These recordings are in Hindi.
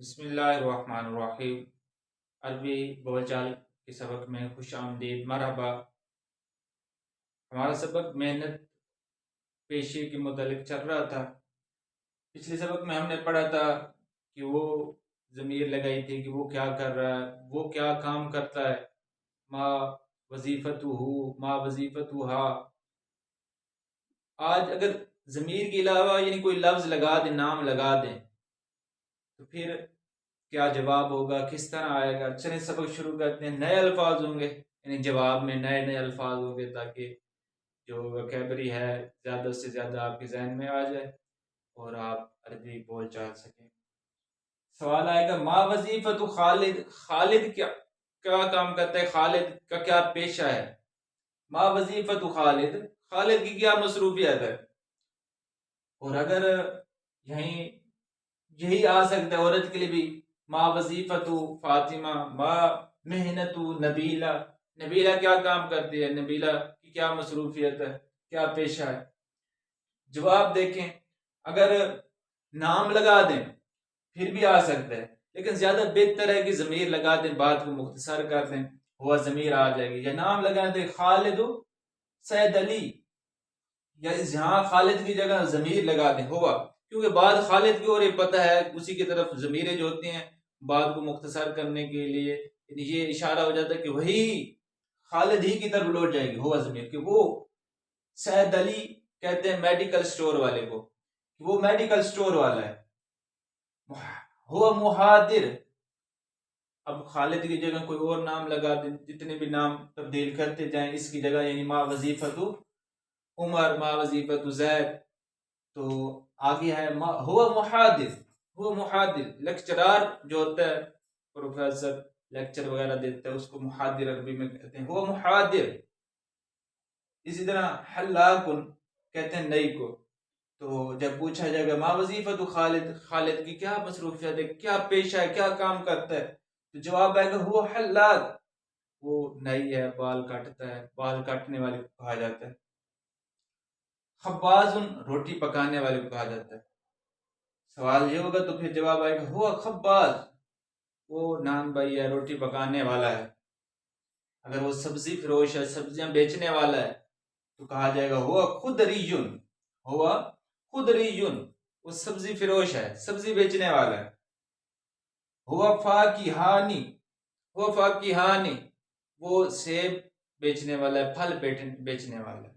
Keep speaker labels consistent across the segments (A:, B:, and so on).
A: बिस्मिल्लाहिर्रहमानिर्रहीम। अरबी बोलचाल के सबक में खुश आमदीद, मरहबा। हमारा सबक मेहनत पेशे के मुतालिक चल रहा था। पिछले सबक में हमने पढ़ा था कि वो ज़मीर लगाई थी कि वो क्या कर रहा है, वो क्या काम करता है। मा वजीफ़तुहु, मा वजीफ़तुहा। आज अगर ज़मीर के अलावा यानी कोई लफ्ज़ लगा दें, नाम लगा दें, तो फिर क्या जवाब होगा, किस तरह आएगा। चलिए सबक शुरू करते हैं। नए अल्फाज होंगे, यानी जवाब में नए नए अल्फाज होंगे, ताकि जो वोकैबरी है ज़्यादा से ज़्यादा आपके जहन में आ जाए और आप अरबी बोल चाल सकें। सवाल आएगा, मा वजीफतु खालिद। खालिद क्या क्या काम करता है, खालिद का क्या पेशा है। मा वजीफतु खालिद, खालिद की क्या मसरूफियत है। और अगर यहीं यही आ सकता है औरत के लिए भी, माँ वजीफतु फातिमा, माँ मेहनतु नबीला। नबीला क्या काम करती है, नबीला की क्या मसरूफियत है, क्या पेशा है। जवाब देखें, अगर नाम लगा दें फिर भी आ सकता है, लेकिन ज्यादा बेहतर है कि जमीर लगा दें, बात को मुख्तसर कर दें, हुआ जमीर आ जाएगी। या नाम लगा दें खालिद सैद अली, या जहां खालिद की जगह जमीर लगा दें हुआ, क्योंकि बात खालिद की और पता है उसी की तरफ जमीरें जो होती हैं बात को मुख्तसर करने के लिए ये इशारा हो जाता है कि वही खालिद ही की तरफ लौट जाएगी हुआ जमीर, कि वो सैद अली कहते हैं मेडिकल स्टोर वाले को, कि वो मेडिकल स्टोर वाला है। हुआ मुहादिर, अब खालिद की जगह कोई और नाम लगा दें, जितने भी नाम तब्दील करते जाएं इसकी जगह, यानी मा वजीफतु उमर, मा वजीफतु जैद। तो आगे है हुआ मुहादिर। हुआ मुहादिर लेक्चरार जो होता है, प्रोफेसर लेक्चर वगैरह देता है, उसको मुहादिर अरबी में कहते हैं। हुआ मुहादिर। इसी तरह हल्लाकुन कहते हैं नई को। तो जब पूछा जाएगा मा वजीफतु खालिद, खालिद की क्या मसरूफियत है, क्या पेशा है, क्या काम करता है, तो जवाब आएगा हुआ हल्लाक, वो नई है, बाल काटता है, बाल काटने वाले को कहा जाता है। खब्बाजुन रोटी पकाने वाले को कहा जाता है। सवाल ये होगा तो फिर जवाब आएगा हुआ खब्बाज, वो नान भाई है, रोटी पकाने वाला है। अगर वो सब्जी फरोश है, सब्जियां बेचने वाला है, तो कहा जाएगा हुआ खुदरीयुन। हुआ खुदरीयुन, वो सब्जी फरोश है, सब्जी बेचने वाला है। हुआ फाकिहानी। हुआ फाकिहानी, वो सेब बेचने वाला है, फल बेचने वाला है।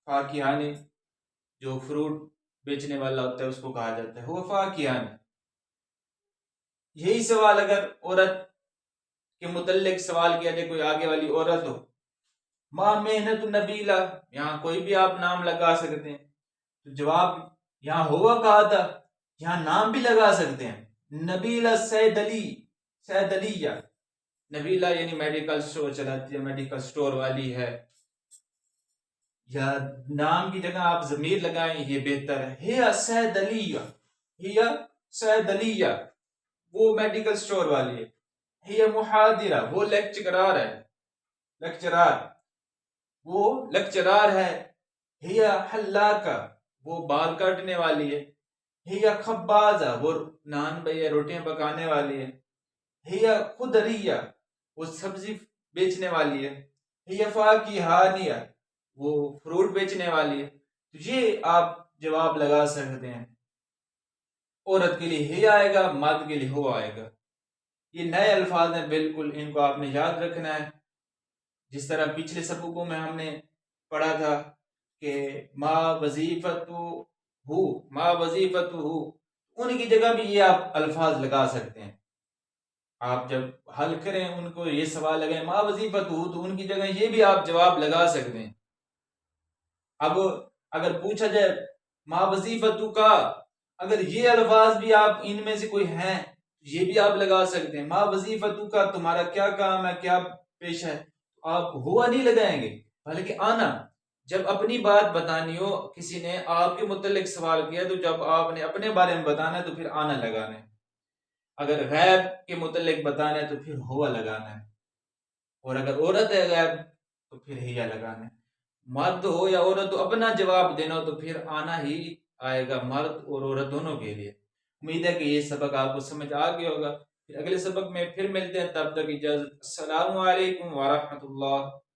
A: फाकिहानी जो फ्रूट बेचने वाला होता है उसको कहा जाता है हुआ फाकिहानी। यही सवाल अगर औरत के मुतल्लिक सवाल किया जाए, कोई आगे वाली औरत हो, माँ मेहनत नबीला, यहाँ कोई भी आप नाम लगा सकते हैं। तो जवाब यहाँ हुआ कहा था, यहाँ नाम भी लगा सकते हैं। नबीला सैद अली, सैद अलिया। नबीला यानी मेडिकल स्टोर चलाती है, मेडिकल स्टोर वाली है। या नाम की जगह आप जमीर लगाएं, ये बेहतर है। हिया सैद अलिया, हिया सैद अलिया, वो मेडिकल स्टोर वाली है। हिया मुहादिरा, वो लेक्चरार है, लेक्चरार, वो लेक्चरार है। हिया हल्लाका, वो बाल काटने वाली है। हिया खब्बाजा, वो नान भैया रोटियां पकाने वाली है। हिया खुदरिया, वो सब्जी बेचने वाली है। हिया फाकिहानिया, वो फ्रूट बेचने वाली है। तो ये आप जवाब लगा सकते हैं। औरत के लिए ही आएगा, मर्द के लिए हो आएगा। ये नए अल्फाज हैं बिल्कुल, इनको आपने याद रखना है। जिस तरह पिछले सबकों में हमने पढ़ा था कि माँ वजीफतु हु, माँ वजीफतु हु, उनकी जगह भी ये आप अल्फाज लगा सकते हैं। आप जब हल करें उनको ये सवाल लगाए माँ वजीफतु हु, तो उनकी जगह ये भी आप जवाब लगा सकते हैं। अब अगर पूछा जाए माँ वजीफतु का, अगर ये अल्फाज भी आप इनमें से कोई हैं, ये भी आप लगा सकते हैं। माँ वजीफतु का, तुम्हारा क्या काम है, क्या पेशा है। आप हुआ नहीं लगाएंगे, बल्कि आना। जब अपनी बात बतानी हो, किसी ने आपके मुतल्लिक सवाल किया, तो जब आपने अपने बारे में बताना है तो फिर आना लगाना है। अगर गैब के मुतल्लिक बताना है तो फिर हुआ लगाना है। और अगर औरत है गैब तो फिर हिया लगाना है। मर्द हो या औरत हो, अपना जवाब देना हो तो फिर आना ही आएगा, मर्द और औरत दोनों के लिए। उम्मीद है कि ये सबक आपको समझ आ गया होगा। फिर अगले सबक में फिर मिलते हैं, तब तक इजाज़त। अस्सलामु अलैकुम व रहमतुल्लाह।